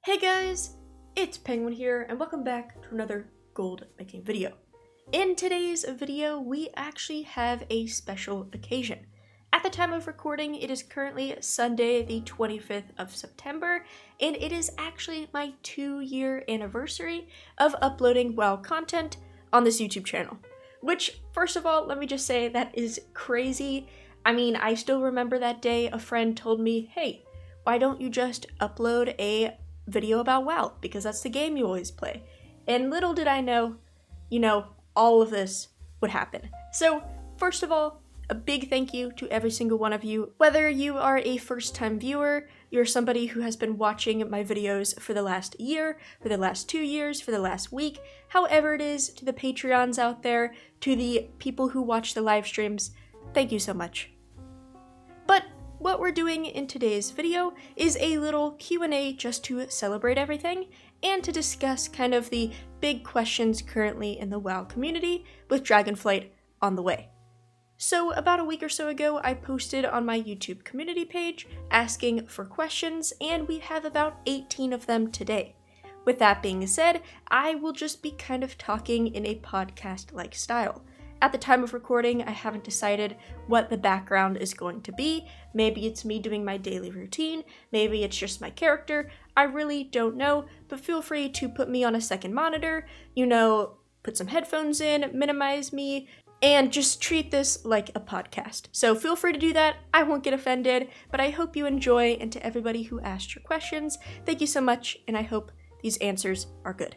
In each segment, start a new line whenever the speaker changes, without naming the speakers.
Hey guys, it's Penguin here and welcome back to another gold making video. In today's video, we actually have a special occasion. At the time of recording, it is currently Sunday the 25th of September, and it is actually my 2-year anniversary of uploading WoW content on this YouTube channel. Which, first of all, let me just say that is crazy. I mean, I still remember that day a friend told me, hey, why don't you just upload a video about WoW, because that's the game you always play. And little did I know, all of this would happen. So, first of all, a big thank you to every single one of you. Whether you are a first-time viewer, you're somebody who has been watching my videos for the last year, for the last 2 years, for the last week, however it is, to the Patreons out there, to the people who watch the live streams, thank you so much. But what we're doing in today's video is a little Q&A just to celebrate everything and to discuss kind of the big questions currently in the WoW community with Dragonflight on the way. So about a week or so ago, I posted on my YouTube community page asking for questions, and we have about 18 of them today. With that being said, I will just be kind of talking in a podcast-like style. At the time of recording, I haven't decided what the background is going to be. Maybe it's me doing my daily routine, maybe it's just my character. I really don't know, but feel free to put me on a second monitor, put some headphones in, minimize me, and just treat this like a podcast. So feel free to do that. I won't get offended, but I hope you enjoy, and to everybody who asked your questions, thank you so much, and I hope these answers are good.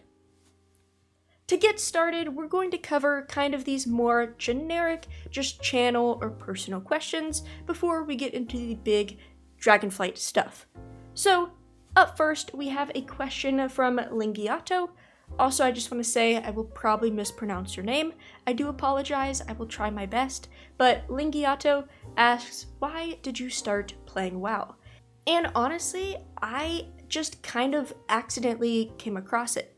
To get started, we're going to cover kind of these more generic, just channel or personal questions before we get into the big Dragonflight stuff. So, up first, we have a question from Lingiato. Also, I just want to say I will probably mispronounce your name. I do apologize, I will try my best, but Lingiato asks, why did you start playing WoW? And honestly, I just kind of accidentally came across it.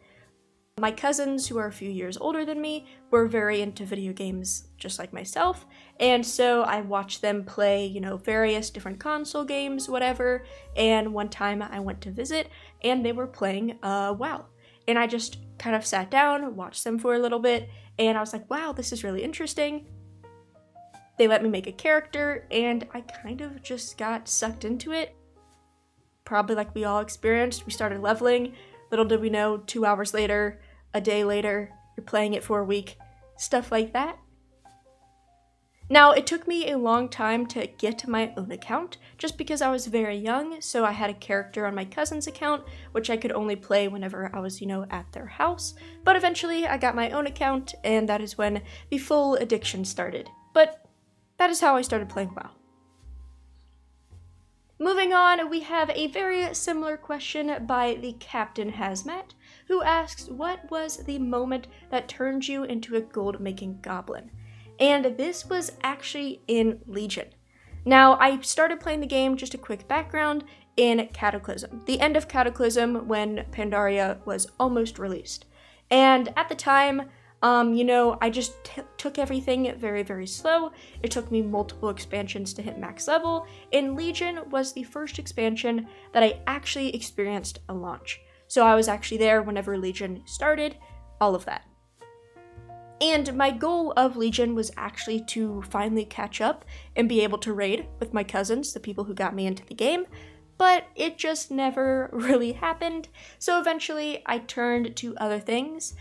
My cousins, who are a few years older than me, were very into video games just like myself, and so I watched them play, various different console games, whatever, and one time I went to visit, and they were playing WoW. And I just kind of sat down, watched them for a little bit, and I was like, wow, this is really interesting. They let me make a character, and I kind of just got sucked into it. Probably like we all experienced, we started leveling. Little did we know, 2 hours later, a day later, you're playing it for a week, stuff like that. Now, it took me a long time to get to my own account, just because I was very young, so I had a character on my cousin's account, which I could only play whenever I was, at their house. But eventually, I got my own account, and that is when the full addiction started. But that is how I started playing WoW. Moving on, we have a very similar question by the Captain Hazmat, who asks, what was the moment that turned you into a gold-making goblin? And this was actually in Legion. Now, I started playing the game, just a quick background, in Cataclysm, the end of Cataclysm when Pandaria was almost released. And at the time, I just took everything very, very slow. It took me multiple expansions to hit max level, and Legion was the first expansion that I actually experienced a launch. So I was actually there whenever Legion started, all of that. And my goal of Legion was actually to finally catch up and be able to raid with my cousins, the people who got me into the game, but it just never really happened. So eventually I turned to other things.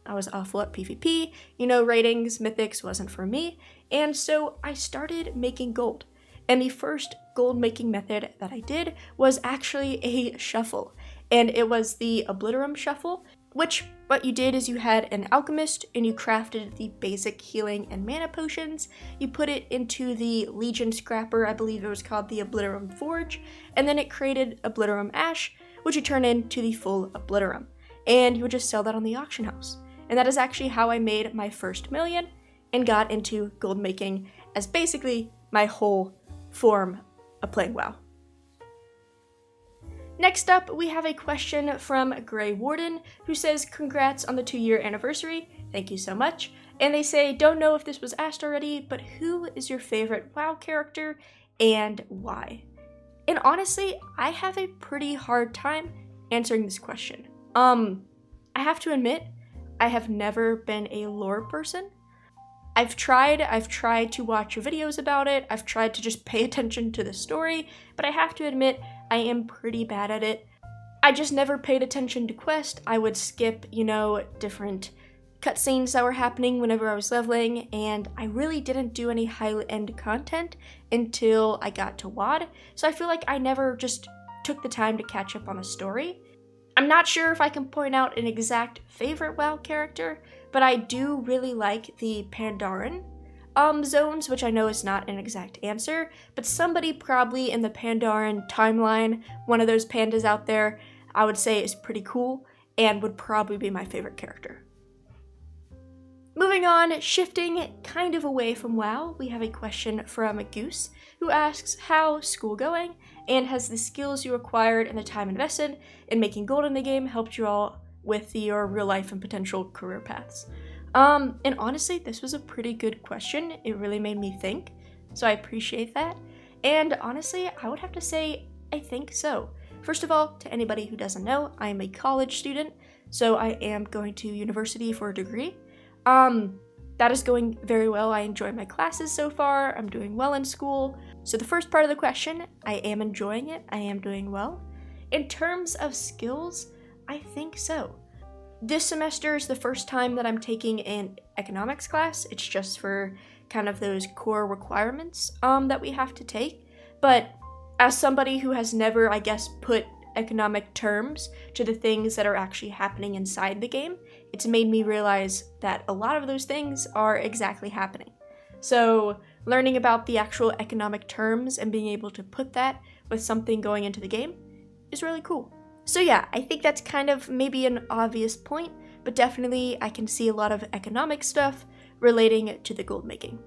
I was awful at PvP, ratings, mythics wasn't for me, and so I started making gold. And the first gold making method that I did was actually a shuffle, and it was the Obliterum shuffle, which what you did is you had an alchemist and you crafted the basic healing and mana potions, you put it into the Legion scrapper, I believe it was called the Obliterum Forge, and then it created Obliterum Ash, which you turn into the full Obliterum, and you would just sell that on the auction house. And that is actually how I made my first million and got into gold making as basically my whole form of playing WoW. Next up, we have a question from Grey Warden, who says, congrats on the 2-year anniversary, thank you so much. And they say, don't know if this was asked already, but who is your favorite WoW character and why? And honestly, I have a pretty hard time answering this question. I have to admit, I have never been a lore person. I've tried to watch videos about it, I've tried to just pay attention to the story, but I have to admit, I am pretty bad at it. I just never paid attention to quest. I would skip, different cutscenes that were happening whenever I was leveling, and I really didn't do any high-end content until I got to WoD, so I feel like I never just took the time to catch up on the story. I'm not sure if I can point out an exact favorite WoW character, but I do really like the Pandaren zones, which I know is not an exact answer, but somebody probably in the Pandaren timeline, one of those pandas out there, I would say is pretty cool and would probably be my favorite character. Moving on, shifting kind of away from WoW, we have a question from Goose, who asks how school going, and has the skills you acquired and the time invested in making gold in the game helped you all with your real life and potential career paths? And honestly, this was a pretty good question. It really made me think, so I appreciate that. And honestly, I would have to say, I think so. First of all, to anybody who doesn't know, I am a college student, so I am going to university for a degree. That is going very well. I enjoy my classes so far. I'm doing well in school. So the first part of the question, I am enjoying it. I am doing well. In terms of skills, I think so. This semester is the first time that I'm taking an economics class. It's just for kind of those core requirements that we have to take. But as somebody who has never, I guess, put economic terms to the things that are actually happening inside the game, it's made me realize that a lot of those things are exactly happening. So learning about the actual economic terms and being able to put that with something going into the game is really cool. So yeah, I think that's kind of maybe an obvious point, but definitely I can see a lot of economic stuff relating to the gold making.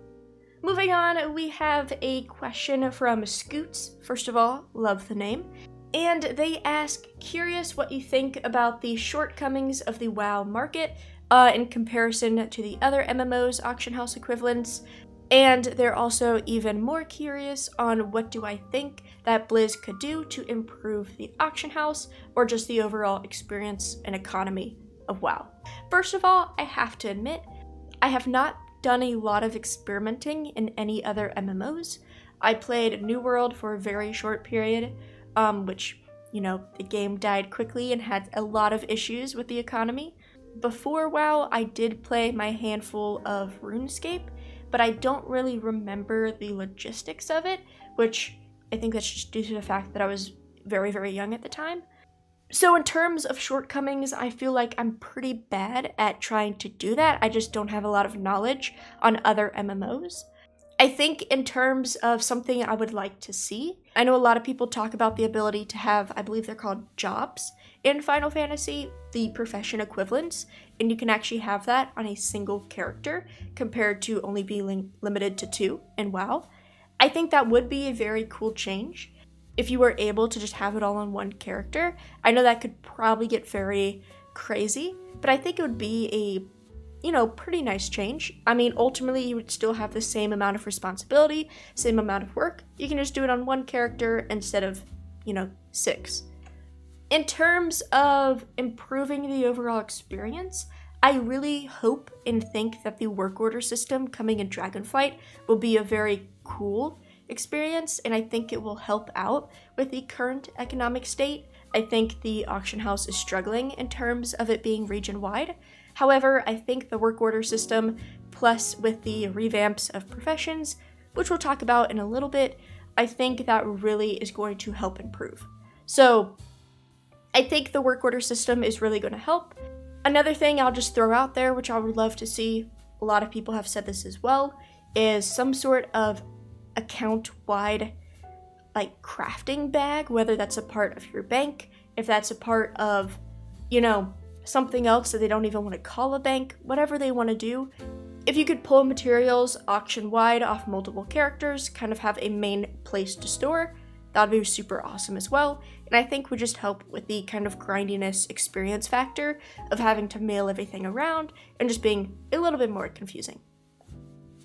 Moving on, we have a question from Scoots. First of all, love the name. And they ask, curious what you think about the shortcomings of the WoW market in comparison to the other MMOs auction house equivalents. And they're also even more curious on what do I think that Blizz could do to improve the auction house or just the overall experience and economy of WoW. First of all, I have to admit, I have not done a lot of experimenting in any other MMOs. I played New World for a very short period, which, the game died quickly and had a lot of issues with the economy. Before WoW, I did play my handful of RuneScape, but I don't really remember the logistics of it, which I think that's just due to the fact that I was very, very young at the time. So in terms of shortcomings, I feel like I'm pretty bad at trying to do that. I just don't have a lot of knowledge on other MMOs. I think in terms of something I would like to see, I know a lot of people talk about the ability to have, I believe they're called jobs in Final Fantasy, the profession equivalents, and you can actually have that on a single character compared to only being limited to 2 in WoW. I think that would be a very cool change if you were able to just have it all on one character. I know that could probably get very crazy, but I think it would be a pretty nice change. I mean, ultimately, you would still have the same amount of responsibility, same amount of work. You can just do it on one character instead of, 6. In terms of improving the overall experience, I really hope and think that the work order system coming in Dragonflight will be a very cool experience, and I think it will help out with the current economic state. I think the auction house is struggling in terms of it being region-wide. However, I think the work order system, plus with the revamps of professions, which we'll talk about in a little bit, I think that really is going to help improve. So, I think the work order system is really going to help. Another thing I'll just throw out there, which I would love to see, a lot of people have said this as well, is some sort of account-wide crafting bag, whether that's a part of your bank, if that's a part of, something else that they don't even want to call a bank, whatever they want to do. If you could pull materials auction-wide off multiple characters, kind of have a main place to store, that would be super awesome as well, and I think would just help with the kind of grindiness experience factor of having to mail everything around and just being a little bit more confusing.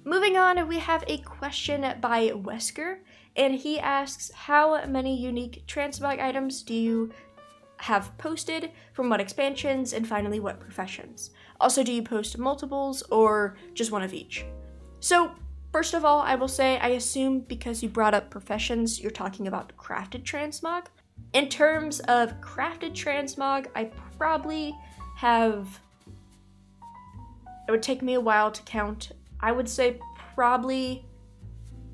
Moving on, we have a question by Wesker, and he asks, how many unique transmog items do you have posted, from what expansions, and finally what professions. Also, do you post multiples or just one of each? So, first of all, I will say I assume because you brought up professions, you're talking about crafted transmog. In terms of crafted transmog, I probably have, it would take me a while to count. I would say probably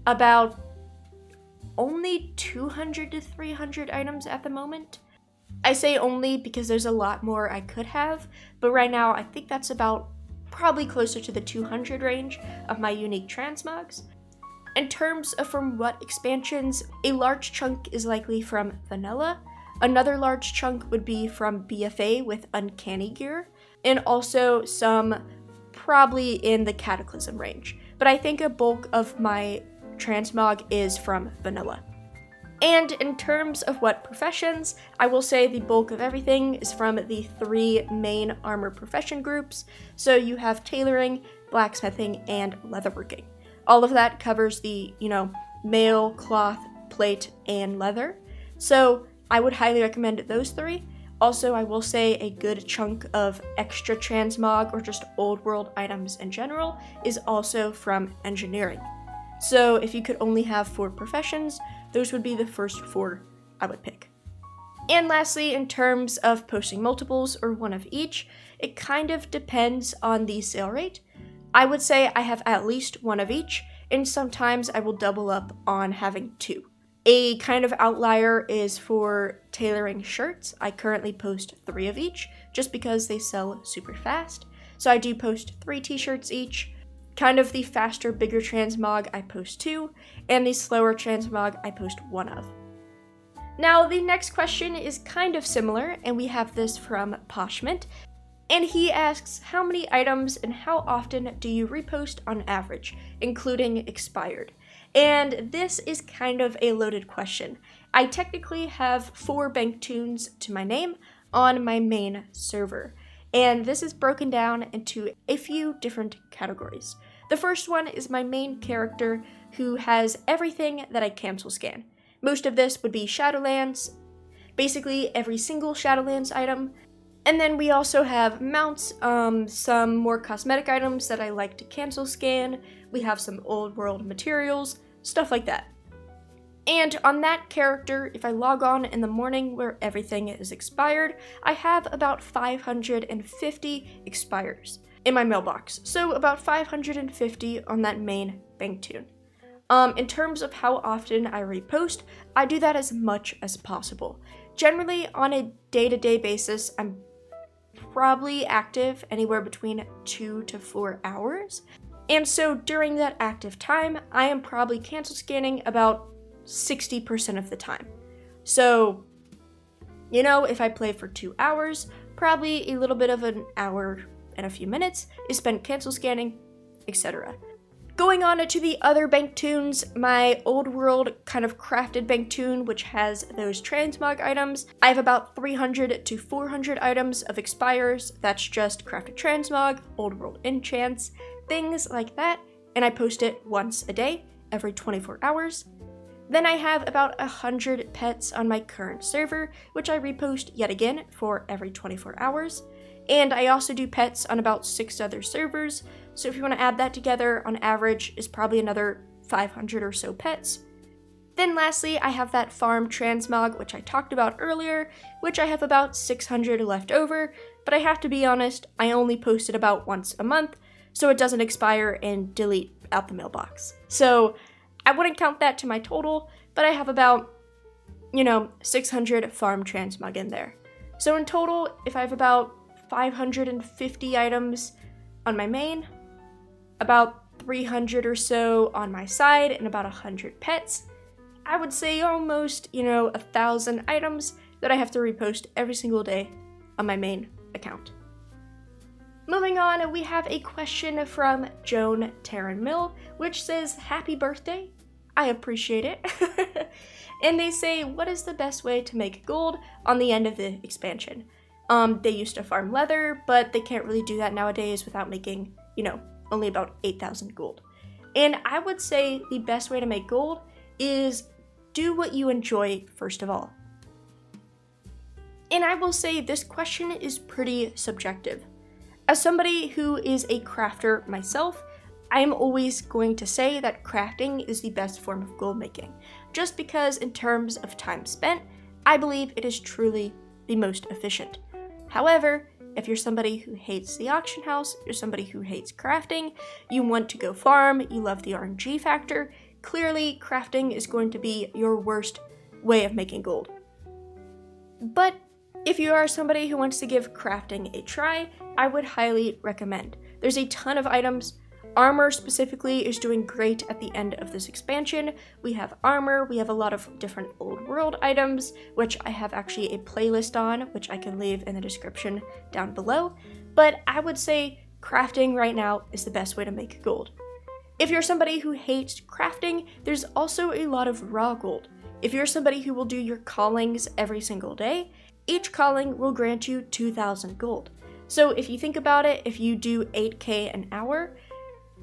about only 200 to 300 items at the moment. I say only because there's a lot more I could have, but right now I think that's about probably closer to the 200 range of my unique transmogs. In terms of from what expansions, a large chunk is likely from vanilla. Another large chunk would be from BFA with uncanny gear, and also some probably in the cataclysm range. But I think a bulk of my transmog is from vanilla. And in terms of what professions, I will say the bulk of everything is from the 3 main armor profession groups. So you have tailoring, blacksmithing, and leatherworking. All of that covers the, mail, cloth, plate, and leather. So I would highly recommend those 3. Also, I will say a good chunk of extra transmog or just old world items in general is also from engineering. So if you could only have 4 professions, those would be the first 4 I would pick. And lastly, in terms of posting multiples or one of each, it kind of depends on the sale rate. I would say I have at least one of each, and sometimes I will double up on having 2. A kind of outlier is for tailoring shirts. I currently post 3 of each, just because they sell super fast. So I do post 3 t-shirts each. Kind of the faster, bigger transmog, I post 2, and the slower transmog, I post 1 of. Now, the next question is kind of similar, and we have this from Poshment, and he asks, how many items and how often do you repost on average, including expired? And this is kind of a loaded question. I technically have 4 bank tunes to my name on my main server. And this is broken down into a few different categories. The first one is my main character who has everything that I cancel scan. Most of this would be Shadowlands, basically every single Shadowlands item. And then we also have mounts, some more cosmetic items that I like to cancel scan. We have some old world materials, stuff like that. And on that character, if I log on in the morning where everything is expired, I have about 550 expires in my mailbox. So about 550 on that main bank tune. In terms of how often I repost, I do that as much as possible. Generally, on a day-to-day basis, I'm probably active anywhere between 2 to 4 hours. And so during that active time, I am probably cancel scanning about 60% of the time. So, if I play for 2 hours, probably a little bit of an hour and a few minutes is spent cancel scanning, etc. Going on to the other bank tunes, my old world kind of crafted bank tune, which has those transmog items. I have about 300 to 400 items of expires. That's just crafted transmog, old world enchants, things like that. And I post it once a day, every 24 hours. Then I have about 100 pets on my current server, which I repost yet again for every 24 hours. And I also do pets on about 6 other servers, so if you want to add that together, on average is probably another 500 or so pets. Then lastly, I have that farm transmog, which I talked about earlier, which I have about 600 left over, but I have to be honest, I only post it about once a month, so it doesn't expire and delete out the mailbox. So I wouldn't count that to my total, but I have about, 600 farm transmog in there. So in total, if I have about 550 items on my main, about 300 or so on my side, and about 100 pets, I would say almost, 1,000 items that I have to repost every single day on my main account. Moving on, we have a question from Joan Taryn Mill, which says, happy birthday. I appreciate it. And they say, what is the best way to make gold on the end of the expansion? They used to farm leather, but they can't really do that nowadays without making, only about 8,000 gold. And I would say the best way to make gold is do what you enjoy first of all. And I will say this question is pretty subjective. As somebody who is a crafter myself, I am always going to say that crafting is the best form of gold making, just because in terms of time spent, I believe it is truly the most efficient. However, if you're somebody who hates the auction house, you're somebody who hates crafting, you want to go farm, you love the RNG factor, clearly crafting is going to be your worst way of making gold. But if you are somebody who wants to give crafting a try, I would highly recommend. There's a ton of items. Armor specifically is doing great at the end of this expansion. We have armor, we have a lot of different old world items, which I have actually a playlist on, which I can leave in the description down below. But I would say crafting right now is the best way to make gold. If you're somebody who hates crafting, there's also a lot of raw gold. If you're somebody who will do your callings every single day, each calling will grant you 2,000 gold. So if you think about it, if you do 8k an hour,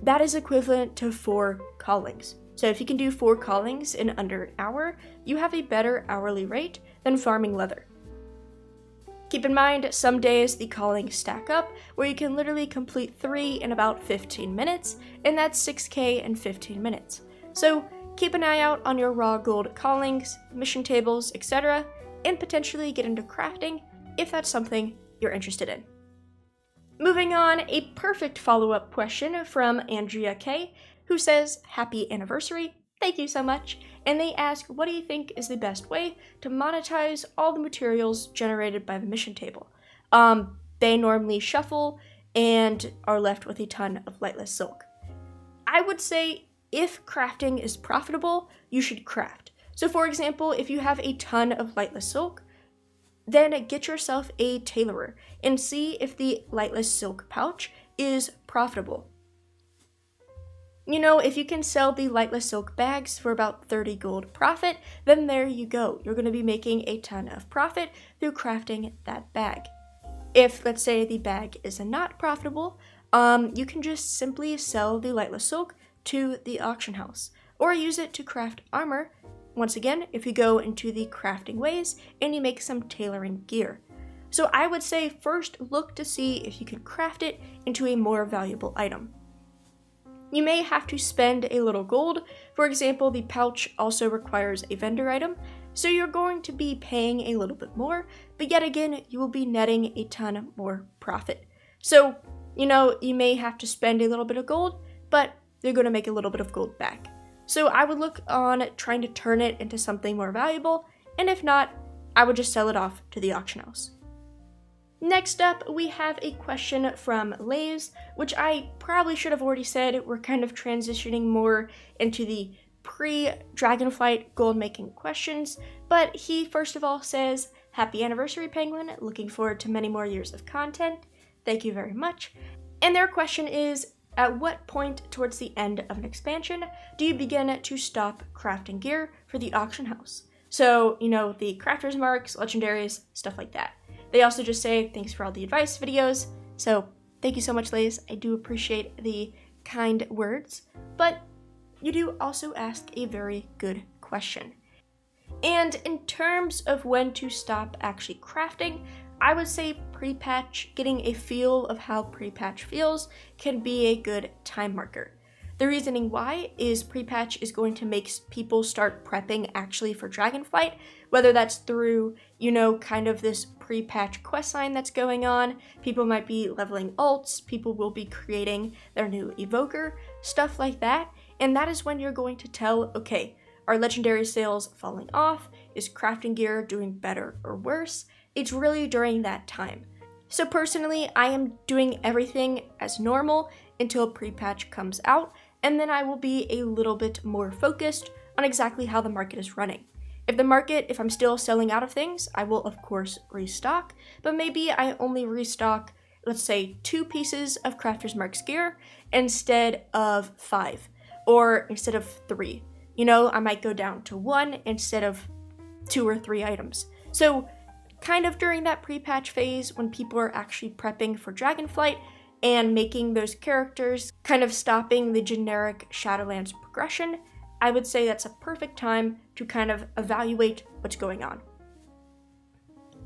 that is equivalent to 4 callings. So if you can do 4 callings in under an hour, you have a better hourly rate than farming leather. Keep in mind, some days the callings stack up where you can literally complete 3 in about 15 minutes, and that's 6k in 15 minutes. So keep an eye out on your raw gold callings, mission tables, etc., and potentially get into crafting if that's something you're interested in. Moving on, a perfect follow-up question from Andrea K, who says, "Happy anniversary, thank you so much," and they ask, what do you think is the best way to monetize all the materials generated by the mission table? They normally shuffle and are left with a ton of lightless silk. I would say if crafting is profitable, you should craft. So for example, if you have a ton of lightless silk, then get yourself a tailorer and see if the lightless silk pouch is profitable. You know, if you can sell the lightless silk bags for about 30 gold profit, then there you go. You're going to be making a ton of profit through crafting that bag. If, let's say, the bag is not profitable, you can just simply sell the lightless silk to the auction house or use it to craft armor. Once again, if you go into the crafting ways and you make some tailoring gear. So I would say first look to see if you can craft it into a more valuable item. You may have to spend a little gold. For example, the pouch also requires a vendor item, so you're going to be paying a little bit more, but yet again, you will be netting a ton more profit. So, you know, you may have to spend a little bit of gold, but you're going to make a little bit of gold back. So I would look on trying to turn it into something more valuable, and if not, I would just sell it off to the auction house. Next up, we have a question from Lays, which I probably should have already said. We're kind of transitioning more into the pre-Dragonflight Goldmaking questions, but he first of all says, "Happy anniversary, Penguin. Looking forward to many more years of content." Thank you very much. And their question is, at what point towards the end of an expansion do you begin to stop crafting gear for the auction house? So, you know, the crafters marks, legendaries, stuff like that. They also just say, thanks for all the advice videos. So thank you so much, Lays. I do appreciate the kind words, but you do also ask a very good question. And in terms of when to stop actually crafting, I would say pre-patch, getting a feel of how pre-patch feels can be a good time marker. The reasoning why is pre-patch is going to make people start prepping actually for Dragonflight, whether that's through, you know, kind of this pre-patch questline that's going on. People might be leveling alts, people will be creating their new evoker, stuff like that. And that is when you're going to tell, okay, are legendary sales falling off? Is crafting gear doing better or worse? It's really during that time. So personally, I am doing everything as normal until pre-patch comes out, and then I will be a little bit more focused on exactly how the market is running. If I'm still selling out of things, I will of course restock, but maybe I only restock, let's say, 2 pieces of Crafter's Marks gear instead of 5, or instead of 3. You know, I might go down to 1 instead of 2 or 3 items. So kind of during that pre-patch phase when people are actually prepping for Dragonflight and making those characters, kind of stopping the generic Shadowlands progression, I would say that's a perfect time to kind of evaluate what's going on.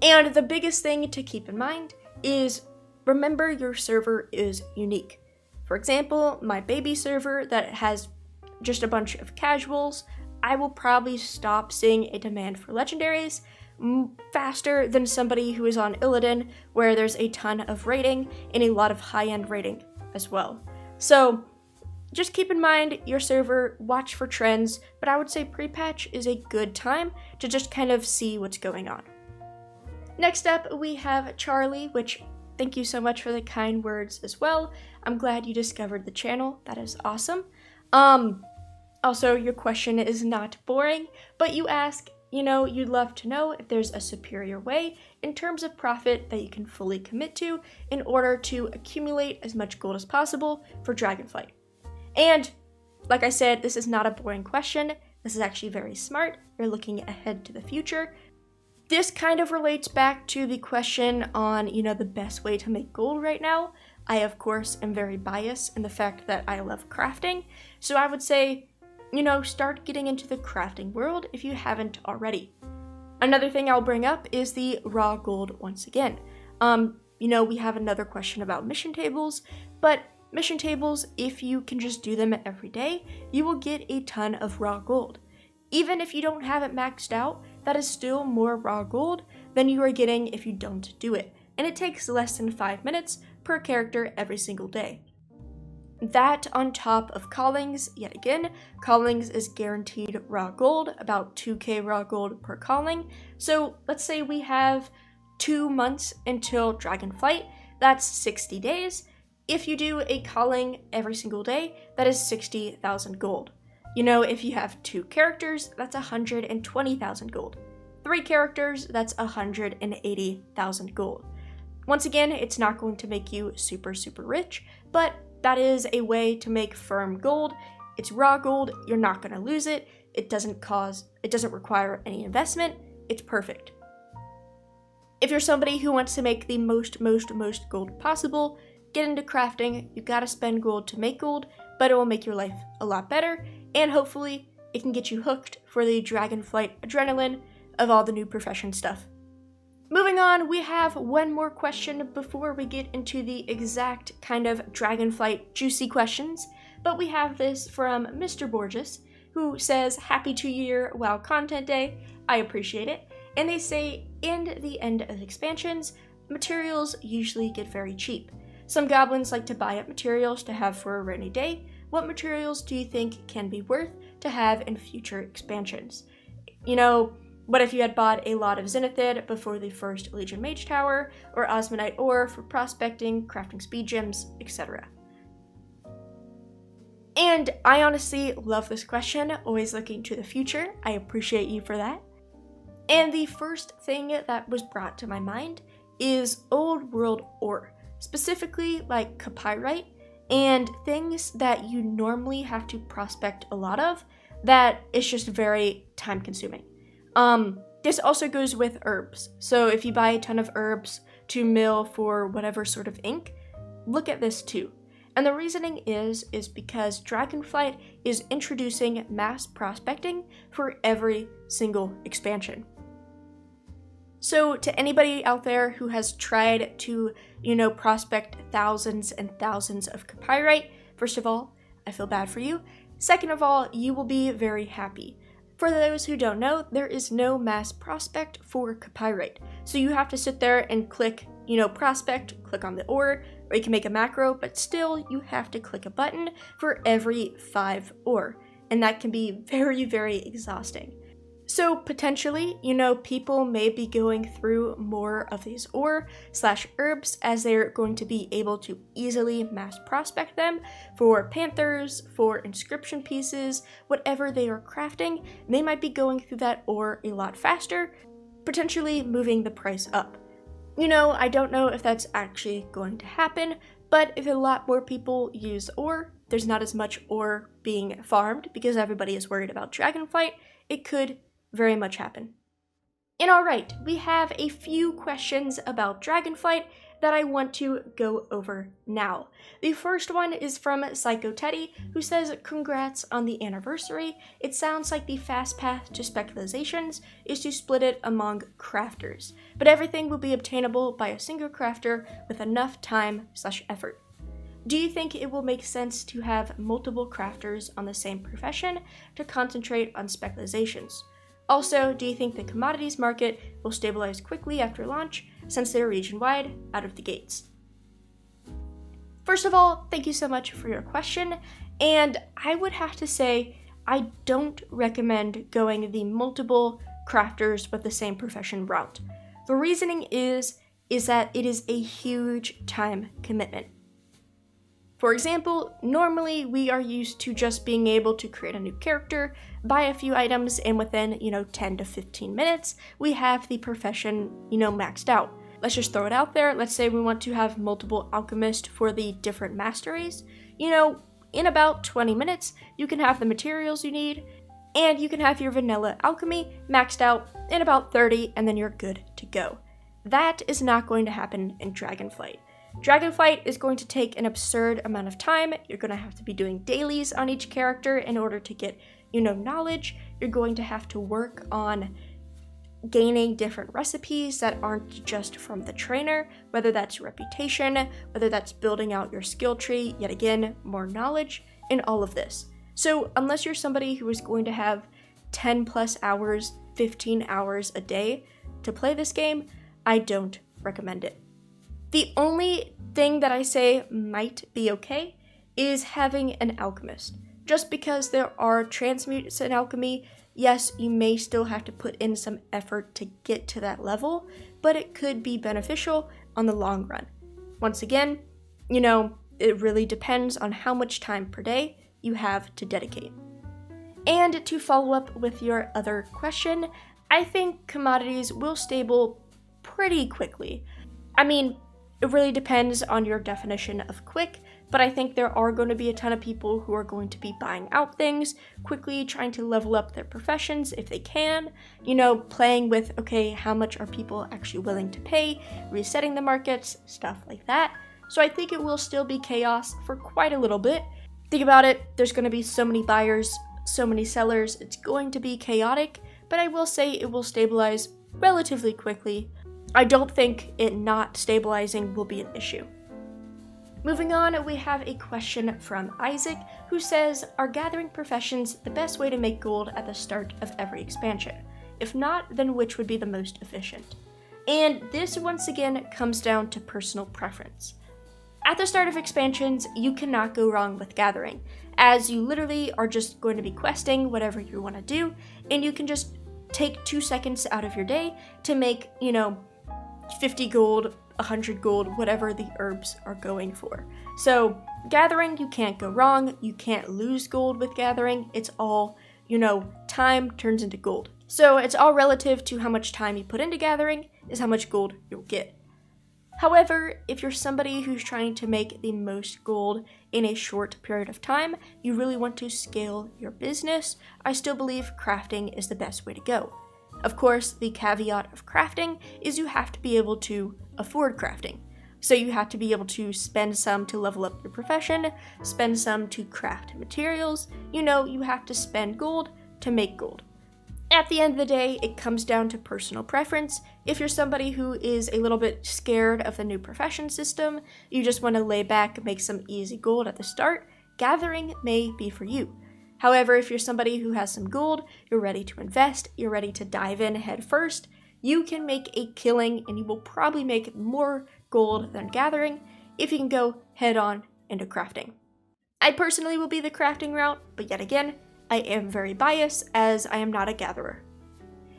And the biggest thing to keep in mind is remember your server is unique. For example, my baby server that has just a bunch of casuals, I will probably stop seeing a demand for legendaries faster than somebody who is on Illidan, where there's a ton of rating and a lot of high-end rating as well. So just keep in mind your server, watch for trends, but I would say pre-patch is a good time to just kind of see what's going on. Next up, we have Charlie, which thank you so much for the kind words as well. I'm glad you discovered the channel. That is awesome. Also, your question is not boring, but you ask, you'd love to know if there's a superior way in terms of profit that you can fully commit to in order to accumulate as much gold as possible for Dragonflight. And like I said, this is not a boring question. This is actually very smart. You're looking ahead to the future. This kind of relates back to the question on, the best way to make gold right now. I, of course, am very biased in the fact that I love crafting. So I would say, start getting into the crafting world if you haven't already. Another thing I'll bring up is the raw gold once again. We have another question about mission tables, but mission tables, if you can just do them every day, you will get a ton of raw gold. Even if you don't have it maxed out, that is still more raw gold than you are getting if you don't do it. And it takes less than 5 minutes per character every single day. That on top of callings, yet again, callings is guaranteed raw gold, about 2k raw gold per calling. So let's say we have 2 months until Dragonflight, that's 60 days. If you do a calling every single day, that is 60,000 gold. If you have 2 characters, that's 120,000 gold. 3 characters, that's 180,000 gold. Once again, it's not going to make you super, super rich, but that is a way to make firm gold. It's raw gold, you're not going to lose it. It doesn't require any investment. It's perfect. If you're somebody who wants to make the most gold possible, get into crafting. You gotta spend gold to make gold, but it will make your life a lot better, and hopefully it can get you hooked for the Dragonflight adrenaline of all the new profession stuff. Moving on, we have one more question before we get into the exact kind of Dragonflight juicy questions, but we have this from Mr. Borges, who says, "Happy 2-year WoW Content Day." I appreciate it. And they say, in the end of expansions, materials usually get very cheap. Some goblins like to buy up materials to have for a rainy day. What materials do you think can be worth to have in future expansions? What if you had bought a lot of Zenithid before the first Legion Mage Tower, or Osmanite ore for prospecting, crafting speed gems, etc.? And I honestly love this question, always looking to the future. I appreciate you for that. And the first thing that was brought to my mind is old world ore, specifically like Capyrite and things that you normally have to prospect a lot of that is just very time consuming. This also goes with herbs. So if you buy a ton of herbs to mill for whatever sort of ink, look at this too. And the reasoning is because Dragonflight is introducing mass prospecting for every single expansion. So to anybody out there who has tried to, prospect thousands and thousands of Capyrite, first of all, I feel bad for you. Second of all, you will be very happy. For those who don't know, there is no mass prospect for Capyrite. So you have to sit there and click, prospect, click on the ore, or you can make a macro, but still you have to click a button for every 5 ore. And that can be very, very exhausting. So potentially, people may be going through more of these ore/herbs as they're going to be able to easily mass prospect them for panthers, for inscription pieces, whatever they are crafting. They might be going through that ore a lot faster, potentially moving the price up. I don't know if that's actually going to happen, but if a lot more people use ore, there's not as much ore being farmed because everybody is worried about Dragonflight, it could very much happen. And alright, we have a few questions about Dragonflight that I want to go over now. The first one is from Psycho Teddy, who says, congrats on the anniversary. It sounds like the fast path to specializations is to split it among crafters, but everything will be obtainable by a single crafter with enough time/effort. Do you think it will make sense to have multiple crafters on the same profession to concentrate on specializations? Also, do you think the commodities market will stabilize quickly after launch since they're region-wide out of the gates? First of all, thank you so much for your question, and I would have to say I don't recommend going the multiple crafters with the same profession route. The reasoning is that it is a huge time commitment. For example, normally we are used to just being able to create a new character, buy a few items, and within, 10 to 15 minutes, we have the profession, maxed out. Let's just throw it out there. Let's say we want to have multiple alchemists for the different masteries. In about 20 minutes, you can have the materials you need, and you can have your vanilla alchemy maxed out in about 30, and then you're good to go. That is not going to happen in Dragonflight. Dragonflight is going to take an absurd amount of time. You're going to have to be doing dailies on each character in order to get, knowledge. You're going to have to work on gaining different recipes that aren't just from the trainer, whether that's reputation, whether that's building out your skill tree, yet again, more knowledge, in all of this. So unless you're somebody who is going to have 10 plus hours, 15 hours a day to play this game, I don't recommend it. The only thing that I say might be okay is having an alchemist. Just because there are transmutes in alchemy, yes, you may still have to put in some effort to get to that level, but it could be beneficial on the long run. Once again, it really depends on how much time per day you have to dedicate. And to follow up with your other question, I think commodities will stable pretty quickly. It really depends on your definition of quick, but I think there are going to be a ton of people who are going to be buying out things, quickly trying to level up their professions if they can, playing with, okay, how much are people actually willing to pay, resetting the markets, stuff like that. So I think it will still be chaos for quite a little bit. Think about it, there's going to be so many buyers, so many sellers, it's going to be chaotic, but I will say it will stabilize relatively quickly. I don't think it not stabilizing will be an issue. Moving on, we have a question from Isaac, who says, are gathering professions the best way to make gold at the start of every expansion? If not, then which would be the most efficient? And this once again comes down to personal preference. At the start of expansions, you cannot go wrong with gathering, as you literally are just going to be questing whatever you want to do, and you can just take 2 seconds out of your day to make, 50 gold, 100 gold, whatever the herbs are going for. So gathering, you can't go wrong. You can't lose gold with gathering. It's all, time turns into gold. So it's all relative to how much time you put into gathering is how much gold you'll get. However, if you're somebody who's trying to make the most gold in a short period of time, you really want to scale your business, I still believe crafting is the best way to go. Of course, the caveat of crafting is you have to be able to afford crafting. So you have to be able to spend some to level up your profession, spend some to craft materials, you have to spend gold to make gold. At the end of the day, it comes down to personal preference. If you're somebody who is a little bit scared of the new profession system, you just want to lay back, make some easy gold at the start, gathering may be for you. However, if you're somebody who has some gold, you're ready to invest, you're ready to dive in head first, you can make a killing and you will probably make more gold than gathering if you can go head on into crafting. I personally will be the crafting route, but yet again, I am very biased as I am not a gatherer.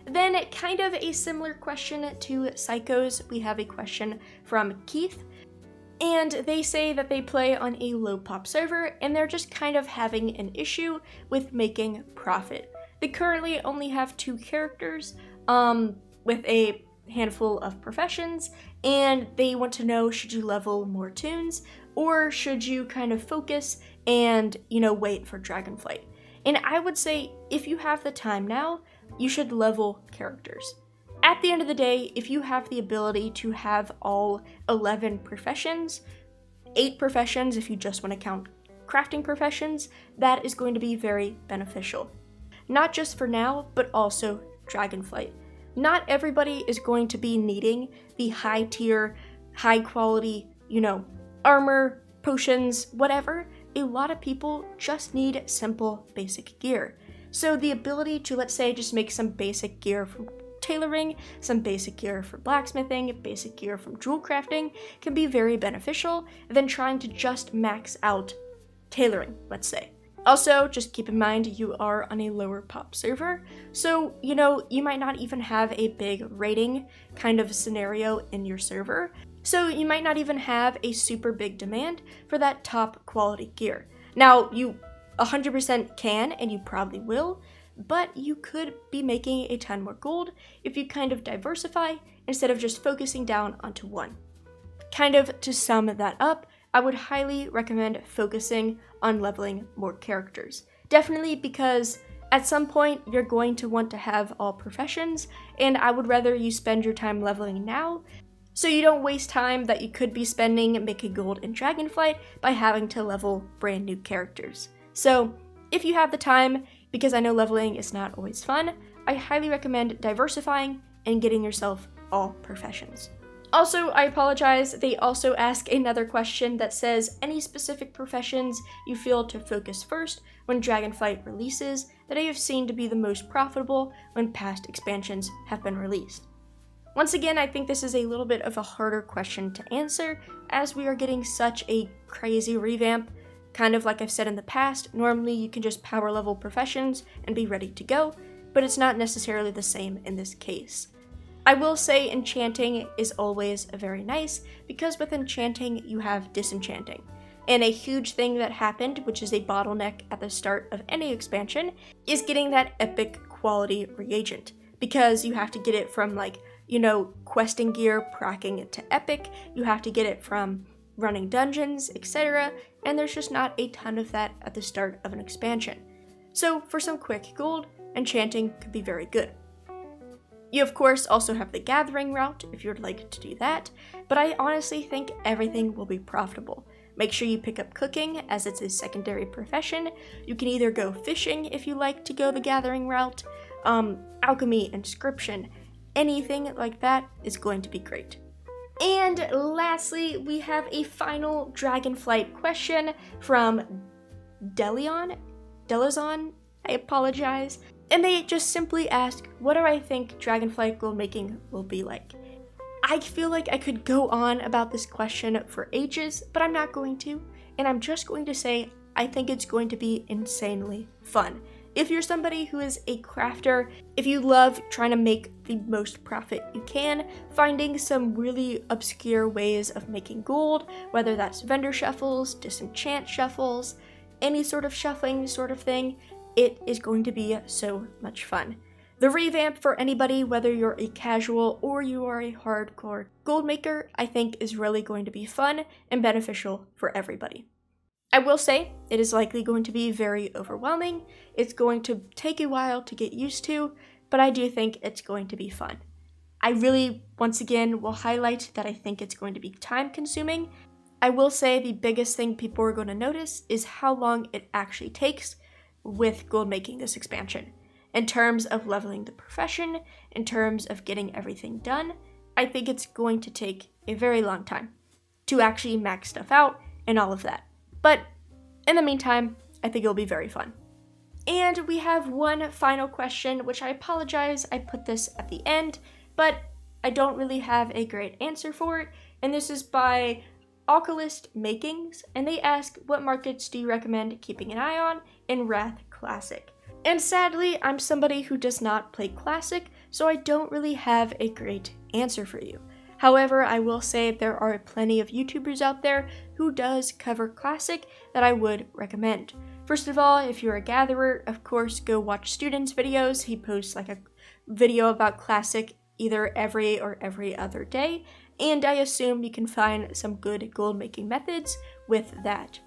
Then, kind of a similar question to Psychos, we have a question from Keith. And they say that they play on a low pop server and they're just kind of having an issue with making profit. They currently only have 2 characters with a handful of professions, and they want to know, should you level more tunes or should you kind of focus and, wait for Dragonflight? And I would say if you have the time now, you should level characters. At the end of the day, if you have the ability to have all 11 professions, 8 professions if you just want to count crafting professions, that is going to be very beneficial. Not just for now, but also Dragonflight. Not everybody is going to be needing the high tier, high quality, armor, potions, whatever. A lot of people just need simple basic gear. So the ability to, let's say, just make some basic gear from tailoring, some basic gear for blacksmithing, basic gear from jewel crafting can be very beneficial than trying to just max out tailoring, let's say. Also, just keep in mind you are on a lower pop server, so you might not even have a big rating kind of scenario in your server, so you might not even have a super big demand for that top quality gear. Now, you 100% can, and you probably will, but you could be making a ton more gold if you kind of diversify instead of just focusing down onto one. Kind of to sum that up, I would highly recommend focusing on leveling more characters. Definitely, because at some point you're going to want to have all professions, and I would rather you spend your time leveling now so you don't waste time that you could be spending making gold in Dragonflight by having to level brand new characters. So if you have the time, because I know leveling is not always fun, I highly recommend diversifying and getting yourself all professions. Also, I apologize, they also ask another question that says any specific professions you feel to focus first when Dragonflight releases that I have seen to be the most profitable when past expansions have been released. Once again, I think this is a little bit of a harder question to answer as we are getting such a crazy revamp. Kind of like I've said in the past, normally you can just power level professions and be ready to go, but it's not necessarily the same in this case. I will say enchanting is always very nice, because with enchanting you have disenchanting. And a huge thing that happened, which is a bottleneck at the start of any expansion, is getting that epic quality reagent. Because you have to get it from questing gear, procking it to epic, you have to get it from running dungeons, etc., and there's just not a ton of that at the start of an expansion. So for some quick gold, enchanting could be very good. You of course also have the gathering route if you would like to do that, but I honestly think everything will be profitable. Make sure you pick up cooking as it's a secondary profession. You can either go fishing if you like to go the gathering route, alchemy, inscription, anything like that is going to be great. And lastly, we have a final Dragonflight question from Delazon, I apologize. And they just simply ask, what do I think Dragonflight Goldmaking will be like? I feel like I could go on about this question for ages, but I'm not going to. And I'm just going to say, I think it's going to be insanely fun. If you're somebody who is a crafter, if you love trying to make the most profit you can, finding some really obscure ways of making gold, whether that's vendor shuffles, disenchant shuffles, any sort of shuffling sort of thing, it is going to be so much fun. The revamp for anybody, whether you're a casual or you are a hardcore gold maker, I think is really going to be fun and beneficial for everybody. I will say, it is likely going to be very overwhelming. It's going to take a while to get used to, but I do think it's going to be fun. I really, once again, will highlight that I think it's going to be time consuming. I will say the biggest thing people are going to notice is how long it actually takes with gold making this expansion. In terms of leveling the profession, in terms of getting everything done, I think it's going to take a very long time to actually max stuff out and all of that. But in the meantime, I think it'll be very fun. And we have one final question, which I apologize, I put this at the end, but I don't really have a great answer for it. And this is by Alchemist Makings, and they ask, what markets do you recommend keeping an eye on in Wrath Classic? And sadly, I'm somebody who does not play Classic, so I don't really have a great answer for you. However, I will say there are plenty of YouTubers out there who does cover Classic that I would recommend. First of all, if you're a gatherer, of course, go watch Student's videos. He posts like a video about Classic either every or every other day, and I assume you can find some good gold making methods with that.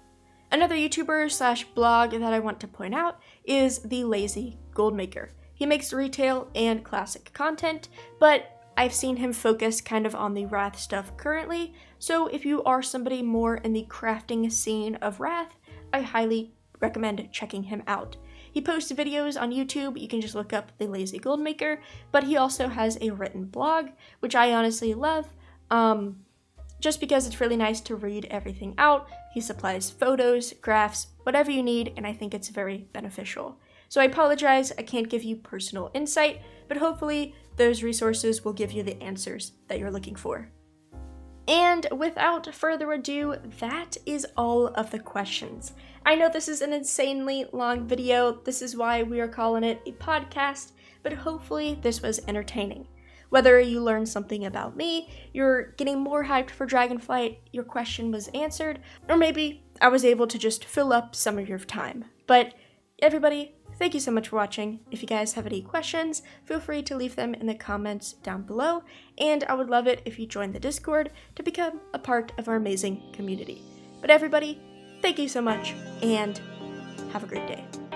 Another YouTuber / blog that I want to point out is The Lazy Goldmaker. He makes retail and classic content, but I've seen him focus kind of on the Wrath stuff currently, so if you are somebody more in the crafting scene of Wrath, I highly recommend checking him out. He posts videos on YouTube, you can just look up The Lazy Goldmaker, but he also has a written blog, which I honestly love, just because it's really nice to read everything out. He supplies photos, graphs, whatever you need, and I think it's very beneficial. So I apologize, I can't give you personal insight, but hopefully those resources will give you the answers that you're looking for. And without further ado, that is all of the questions. I know this is an insanely long video, this is why we are calling it a podcast, but hopefully this was entertaining. Whether you learned something about me, you're getting more hyped for Dragonflight, your question was answered, or maybe I was able to just fill up some of your time. But everybody, thank you so much for watching. If you guys have any questions, feel free to leave them in the comments down below, and I would love it if you join the Discord to become a part of our amazing community. But everybody, thank you so much, and have a great day.